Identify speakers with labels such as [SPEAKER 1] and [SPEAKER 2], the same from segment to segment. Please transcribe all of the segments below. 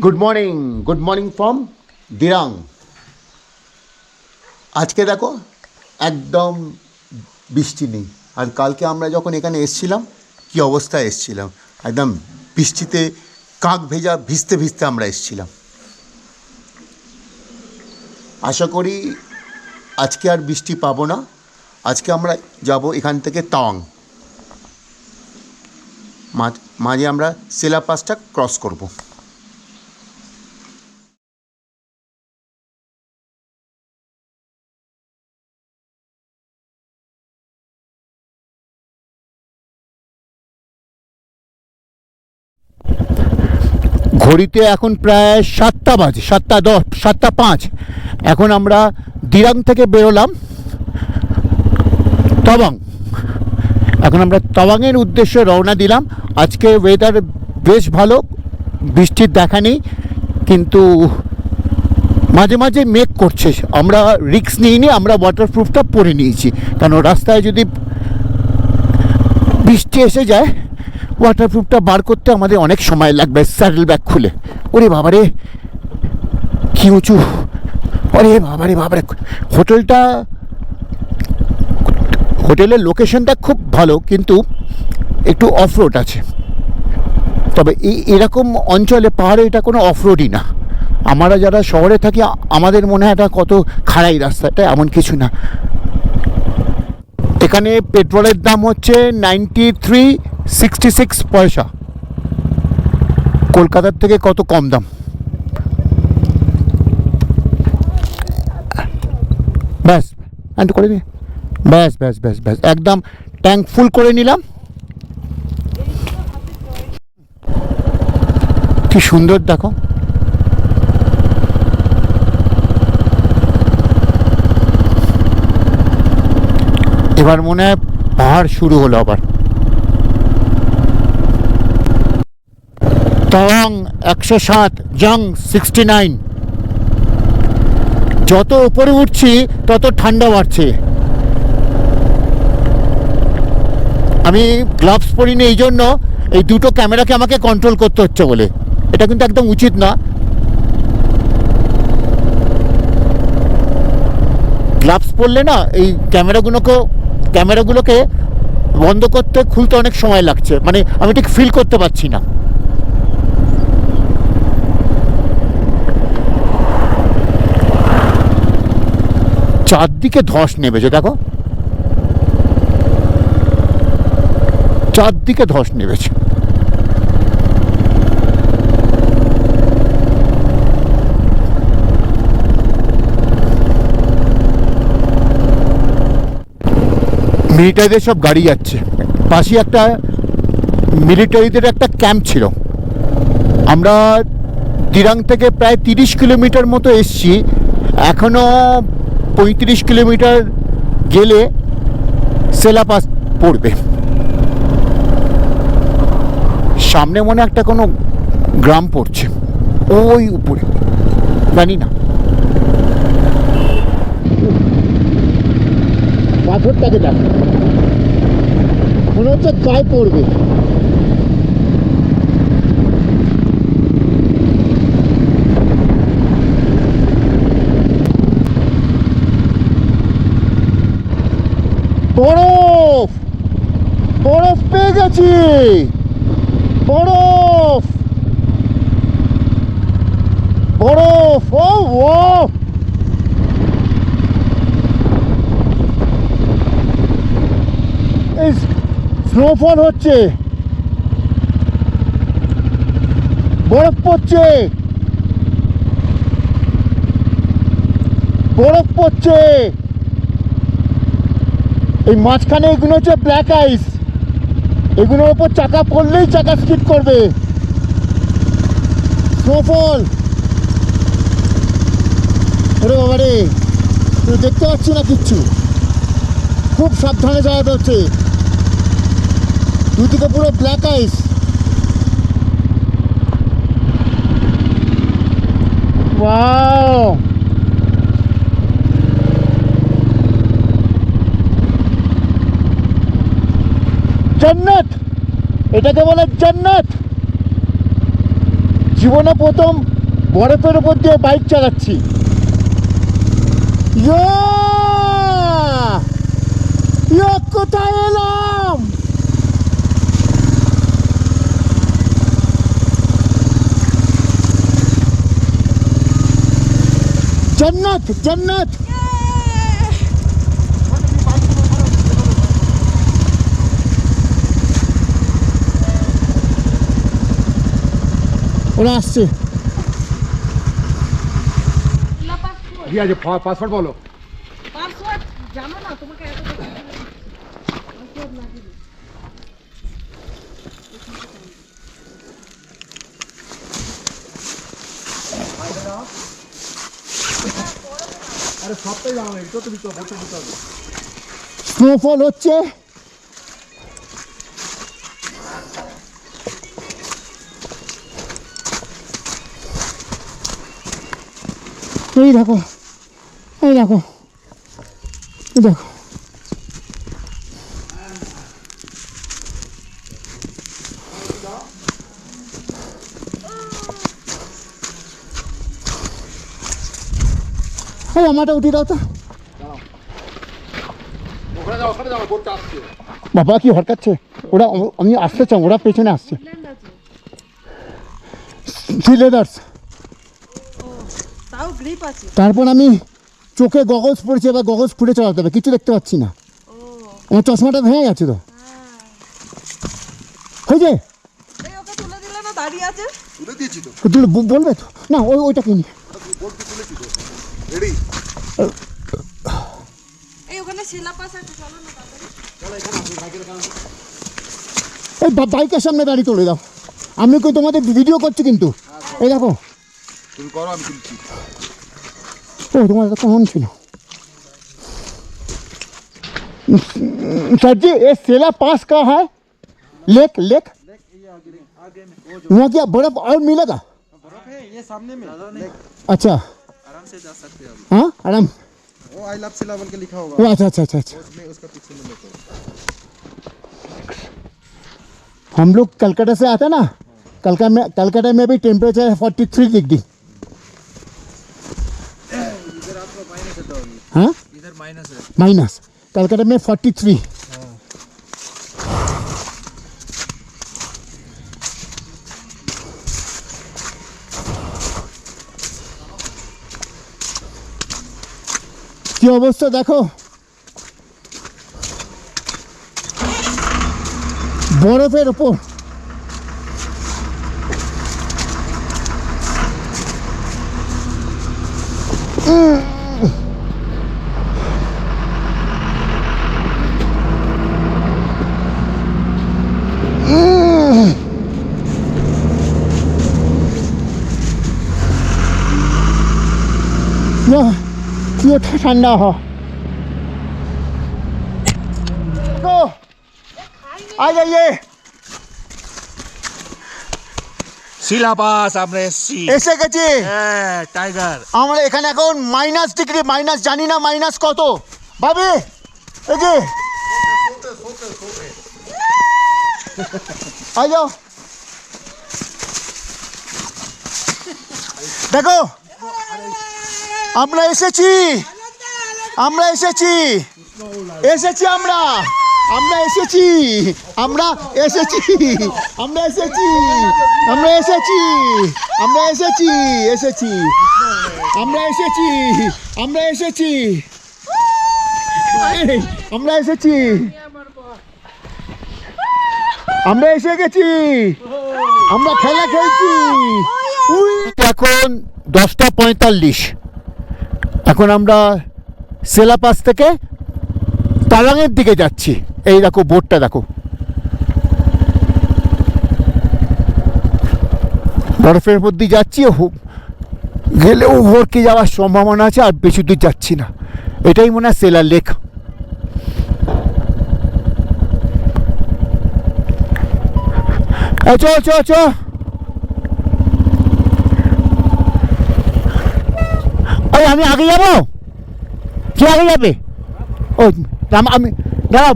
[SPEAKER 1] Good morning from Dirang. আজকে দেখো একদম বৃষ্টি নেই। আর কালকে আমরা যখন এখানে এসছিলাম কী অবস্থায় এসছিলাম, একদম বৃষ্টিতে কাক ভেজা ভিজতে ভিজতে আমরা এসছিলাম। আশা করি আজকে আর বৃষ্টি পাবো না। আজকে আমরা যাব এখান থেকে তাওয়াং, মাঝে আমরা সেলা পাসটা ক্রস করব। ঘড়িতে এখন প্রায় 7টা বাজে, 7টা 10, 7টা 5। এখন আমরা দিরাং থেকে বেরোলাম তাওয়াং। এখন আমরা তাওয়াংয়ের উদ্দেশ্যে রওনা দিলাম। আজকে ওয়েদার বেশ ভালো, বৃষ্টির দেখা নেই, কিন্তু মাঝে মাঝে মেঘ করছে। আমরা রিস্ক নিইনি, আমরা ওয়াটারপ্রুফটা পরে নিয়েছি, কারণ রাস্তায় যদি বৃষ্টি এসে যায় ওয়াটারপ্রুফটা বার করতে আমাদের অনেক সময় লাগবে। স্যাডেল ব্যাগ খুলে, ওরে বাবারে কি উঁচু, ওরে বাবারে বাবারে। হোটেলের লোকেশনটা খুব ভালো, কিন্তু একটু অফরোড আছে। তবে এরকম অঞ্চলে পাহাড়ে এটা কোনো অফরোডই না। আমরা যারা শহরে থাকি আমাদের মনে হয় এটা কত খাড়াই রাস্তাটা, এমন কিছু না। এখানে পেট্রোলের দাম হচ্ছে 93.66 পয়সা। কলকাতার থেকে কত কম দাম। ব্যাস এন্ড করে দিই, ব্যাস ব্যাস ব্যাস ব্যাস, একদম ট্যাঙ্ক ফুল করে নিলাম। কি সুন্দর দেখো। এবার মনে হয় পাহাড় শুরু হলো আবার। তাওয়াং 107, জাং 69। যত উপরে উঠছি তত ঠান্ডা বাড়ছে। আমি গ্লাভস পরিনি এই জন্য, এই দুটো ক্যামেরাকে আমাকে কন্ট্রোল করতে হচ্ছে বলে। এটা কিন্তু একদম উচিত না। গ্লাভস পরলে না এই ক্যামেরাগুলোকে বন্ধ করতে খুলতে অনেক সময় লাগছে, মানে আমি ঠিক ফিল করতে পারছি না। চারদিকে ধস নেমেছে দেখো, চারদিকে ধস নেমেছে। মিলিটারিদের সব গাড়ি যাচ্ছে। পাশে একটা মিলিটারিদের একটা ক্যাম্প ছিল। আমরা দিরাং থেকে প্রায় 30 কিলোমিটার মতো এসছি। এখনও 35 কিলোমিটার গেলে সেলা পাস পড়বে। সামনে মনে একটা কোনো গ্রাম পড়ছে ওই উপরে, জানি না। পাথরটাকে দেখ, মনে হচ্ছে গায়ে পড়বে। বরফ, বরফ পেয়ে গেছি, বরফ, বরফ। ও স্নোফল হচ্ছে, বরফ পড়ছে, বরফ পড়ছে। এই মাঝখানে এগুলো হচ্ছে ব্ল্যাক আইস। এগুলোর ওপর চাকা পড়লেই চাকা স্কিড করবে। স্নোফল, ওরে বাবা রে, দেখতে পাচ্ছি না কিচ্ছু। খুব সাবধানে যাওয়া হচ্ছে, দুদিকে পুরো ব্ল্যাক আইস। ওয়াও, জান্নাত, এটাকে বলে জান্নাত। জীবনে প্রথম বরফের উপর দিয়ে বাইক চালাচ্ছি। কোথায় এলাম? জান্নাত জান্নাত। ওরা আসছে।
[SPEAKER 2] কি আছে পাসওয়ার্ড বলো।
[SPEAKER 3] পাসওয়ার্ড জানো না তোমাকে এত পাসওয়ার্ড না দিলে
[SPEAKER 2] আরে সবটাই জানো না, এটা তো দিতে হবে, বলতে দিতে হবে।
[SPEAKER 1] স্নোফল হচ্ছে। এই দেখো এই দেখো এই দেখো। এই আমারটা উঠিয়ে দাও তো।
[SPEAKER 2] ওখানে যাও, ওখানে যাও, বোটটা আসছে।
[SPEAKER 1] বাবা কি হরকাচ্ছে ওরা, আমি আসতে চাই, ওরা পেছনে আসছে।
[SPEAKER 3] ল্যান্ড আছে
[SPEAKER 1] থ্রি লেদার্স।
[SPEAKER 3] ও তাও গ্রিপ আছে।
[SPEAKER 1] তারপর আমি চোখে গগলস পড়েছে, এবার গগলস খুলে চালাতে হবে, কিছু দেখতে পাচ্ছি না।
[SPEAKER 3] ও
[SPEAKER 1] আমার চশমাটা ভেঙে গেছে তো।
[SPEAKER 3] হ্যাঁ
[SPEAKER 1] হয়েছে?
[SPEAKER 3] এই ওকে তুলে দিলে না, দাঁড়িয়ে আছে।
[SPEAKER 2] তুলে দিয়েছি তো।
[SPEAKER 1] তুলে বলবে তো না, ওইটা কিনি।
[SPEAKER 2] বোটটা তুলেছি তো। রেডি?
[SPEAKER 3] এই ওখানে শিলা পাস আছে, চলো না তাড়াতাড়ি।
[SPEAKER 2] চলো এখানে আসো, বাইকের এখানে আসো।
[SPEAKER 1] এই বাইকের সামনে দাঁড়িয়ে তুলে দাও। আমি কই তোমাদের ভিডিও করছি কিন্তু। এই দেখো।
[SPEAKER 2] তুমি করো, আমি তুলছি।
[SPEAKER 1] ও তোমার এটা কখন ছিল? सर जी ये सेला पास का है लेक लेक वहाँ क्या बर्फ और मिलेगा?
[SPEAKER 4] बर्फ है ये सामने में।
[SPEAKER 1] अच्छा
[SPEAKER 4] आराम से जा सकते हैं आप।
[SPEAKER 1] हाँ आराम।
[SPEAKER 4] वो आई लव सिला बोल के लिखा होगा
[SPEAKER 1] ओ अच्छा अच्छा अच्छा अच्छा।
[SPEAKER 4] उसमें, उसका पीछे में देखो।
[SPEAKER 1] हम लोग कलकत्ता से आते ना, कलकत्ता में भी टेम्परेचर है 43 डिग्री।
[SPEAKER 4] इधर आपको माइनस है,
[SPEAKER 1] हाँ
[SPEAKER 4] इधर माइनस है।
[SPEAKER 1] माइनस, कलकत्ता में 43। কি অবস্থা দেখো, বরফের ওপর। কি ঠান্ডা হ। आ जाइए।
[SPEAKER 4] শিলা পাস আমরা এসছি।
[SPEAKER 1] এসে গেছি।
[SPEAKER 4] হ্যাঁ টাইগার।
[SPEAKER 1] আমরা এখানে এখন মাইনাস ডিগ্রি, মাইনাস জানি না মাইনাস কত। ভাবি এই যে আই যাও, দেখো আমরা এসেছি, আমরা এসেছি, এসেছি আমরা, আমরা এসেছি, আমরা এসেছি, আমরা এসেছি, আমরা এসেছি, আমরা এসেছি, এসেছি, আমরা এসেছি, আমরা এসেছি, আমরা এসেছি, আমরা এসে গেছি, আমরা খেলা খেলছি। এখন 10:45। এখন আমরা সেলাপাস থেকে তাওয়াংয়ের দিকে যাচ্ছি। এই দেখো বোটটা দেখো, বরফের মধ্যে যাচ্ছি, গেলেও ভরকে যাওয়ার সম্ভাবনা আছে, আর বেশি দূর যাচ্ছি না। এটাই মনে হয় সেলার লেক। চ চ চ, ওই আমি আগে যাবো, কে আগে যাবে? ও আমি দাঁড়া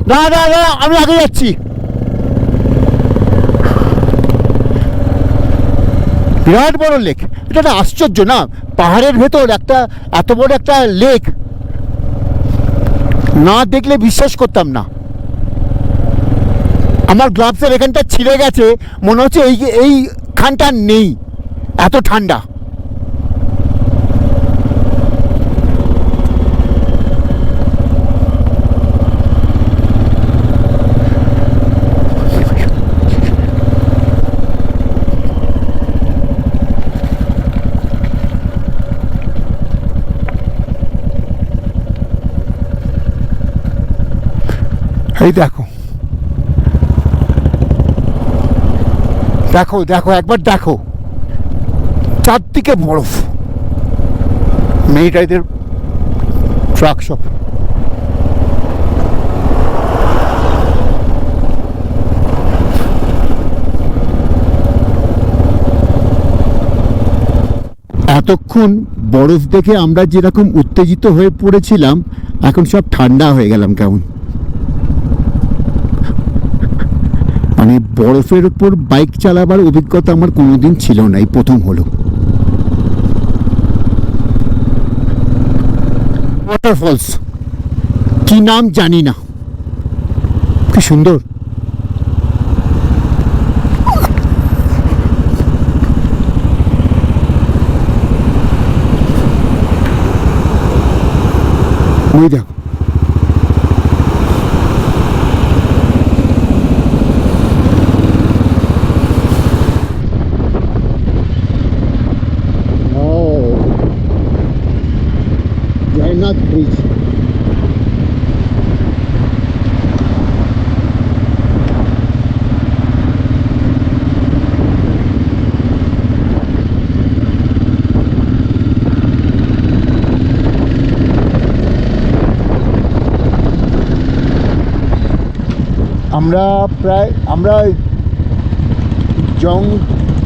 [SPEAKER 1] দাঁড়া দাঁড়া দাঁড়া, আমি আগে যাচ্ছি। বিরাট বড় লেক। এটা একটা আশ্চর্য না, পাহাড়ের ভেতর একটা এত বড় একটা লেক না দেখলে বিশ্বাস করতাম না। আমার গ্লাভসের এখানটা ছিঁড়ে গেছে, মনে হচ্ছে এইখানটা নেই, এত ঠান্ডা। এই দেখো দেখো দেখো, একবার দেখো, চারদিকে বরফ, মেয়েটাদের ট্রাক সব। এতক্ষণ বরফ দেখে আমরা যেরকম উত্তেজিত হয়ে পড়েছিলাম, এখন সব ঠান্ডা হয়ে গেলাম কেমন। মানে বরফের উপর বাইক চালাবার অভিজ্ঞতা আমার কোনোদিন ছিল না, এই প্রথম হলো। ওয়াটারফলস কি নাম জানি না, কি সুন্দর। ওই দেখো, জগন্নাথ ব্রিজ। আমরা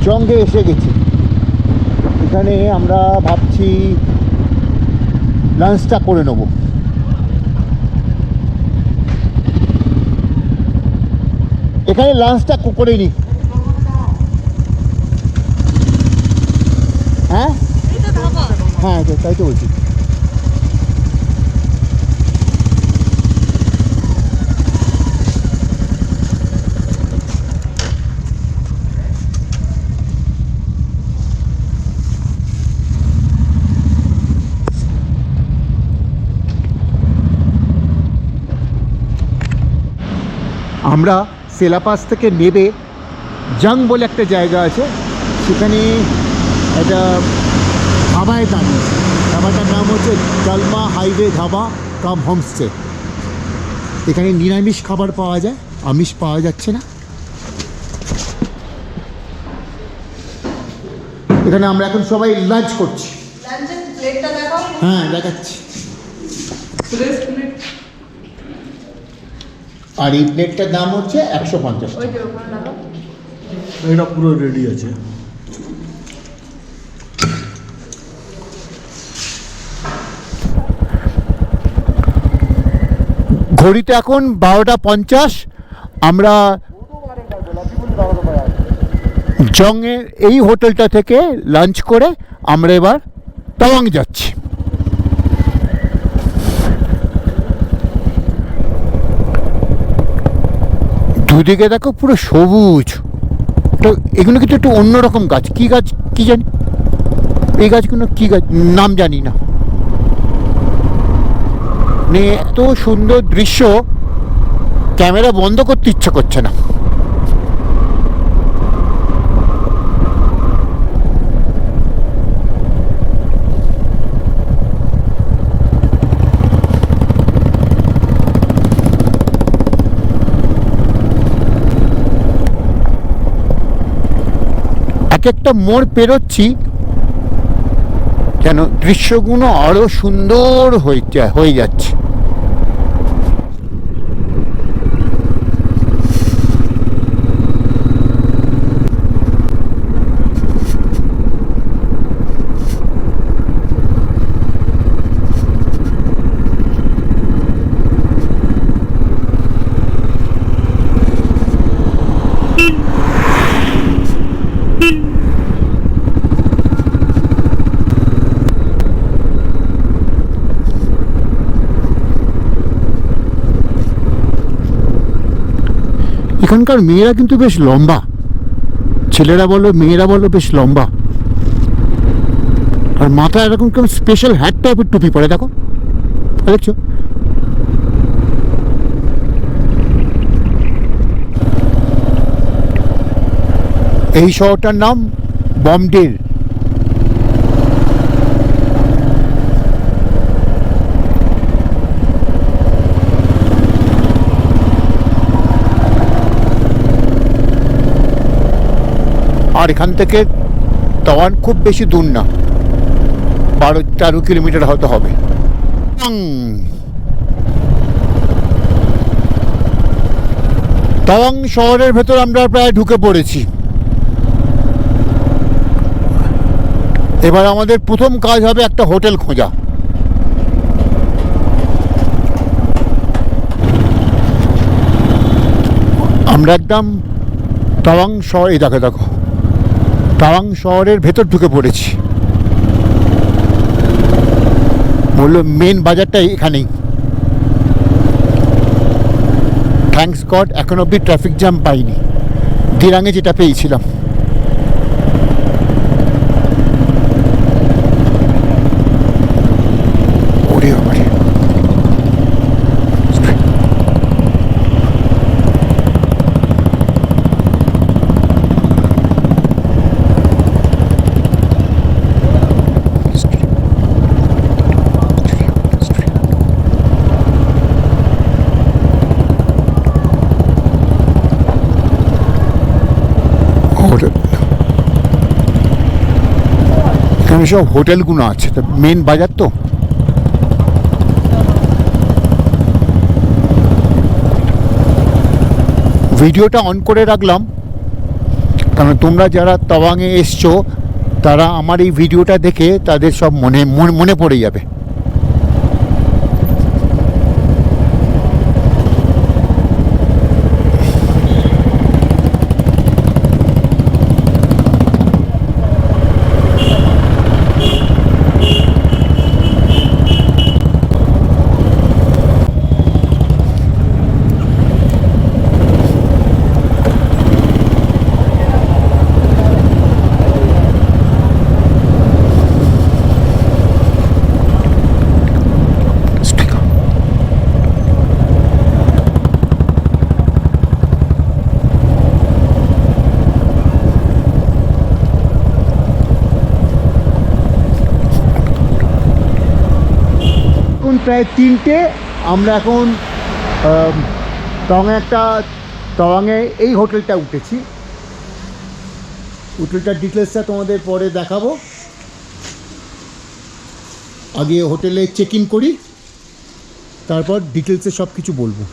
[SPEAKER 1] জঙ্গে এসে গেছি। এখানে আমরা ভাবছি লাঞ্চটা করে নেব। এখানে লাঞ্চটা করে নিই। হ্যাঁ হ্যাঁ, তাই তো বলছি। আমরা সেলাপাস থেকে নেবে জাং বলে একটা জায়গা আছে, সেখানে একটা ধাবায় দাঁড়িয়েছে। ধাবাটার নাম হচ্ছে ডালমা হাইওয়ে ধাবা কাম হোমস্টে। এখানে নিরামিষ খাবার পাওয়া যায়, আমিষ পাওয়া যাচ্ছে না। এখানে আমরা এখন সবাই লাঞ্চ করছি। হ্যাঁ, দেখাচ্ছি। আর এই প্লেটটার দাম হচ্ছে 150।
[SPEAKER 2] এটা পুরো রেডি আছে।
[SPEAKER 1] ঘড়িতে এখন 12:50। আমরা জংয়ের এই হোটেলটা থেকে লাঞ্চ করে আমরা এবার তাওয়াং যাচ্ছি। দুদিকে দেখো পুরো সবুজ। তো এগুলো কিন্তু একটু অন্যরকম গাছ, কি গাছ কি জানি, এই গাছগুলো কি গাছ নাম জানি না। মানে এত সুন্দর দৃশ্য, ক্যামেরা বন্ধ করতে ইচ্ছা করছে না। একটা মোড় পেরোচ্ছি যেন দৃশ্যগুলো আরো সুন্দর হয়ে যাচ্ছে। এখানকার মেয়েরা কিন্তু বেশ লম্বা, ছেলেরা বলো মেয়েরা বলো বেশ লম্বা, আর মাথায় এরকম কেমন স্পেশাল হ্যাট টাইপের টুপি পরে, দেখো দেখছো। এই শহরটার নাম বমডিল। আর এখান থেকে তাওয়ান খুব বেশি দূর না, 12-13 কিলোমিটার হয়তো হবে। তাওয়াং শহরের ভেতর আমরা প্রায় ঢুকে পড়েছি। এবার আমাদের প্রথম কাজ হবে একটা হোটেল খোঁজা। আমরা একদম তাওয়াং শহর, এই দেখো দেখো তাওয়াং শহরের ভেতর ঢুকে পড়েছি। বললো মেন বাজারটা এখানেই। থ্যাঙ্কস গড এখন অব্দি ট্রাফিক জ্যাম পাইনি, দিরাঙে যেটা পেয়েছিলাম। ওরে বাবারে, এখানে সব হোটেলগুলো আছে, মেন বাজার তো। ভিডিওটা অন করে রাখলাম কারণ তোমরা যারা তাওয়াংয়ে এসছো তারা আমার এই ভিডিওটা দেখে তাদের সব মনে পড়ে যাবে। প্রায় 3টে, আমরা এখন তাওয়াংয়ে এই হোটেলটা উঠেছি। হোটেলটার ডিটেলসটা তোমাদের পরে দেখাবো, আগে হোটেলে চেক ইন করি, তারপর ডিটেলসে সব কিছু বলবো।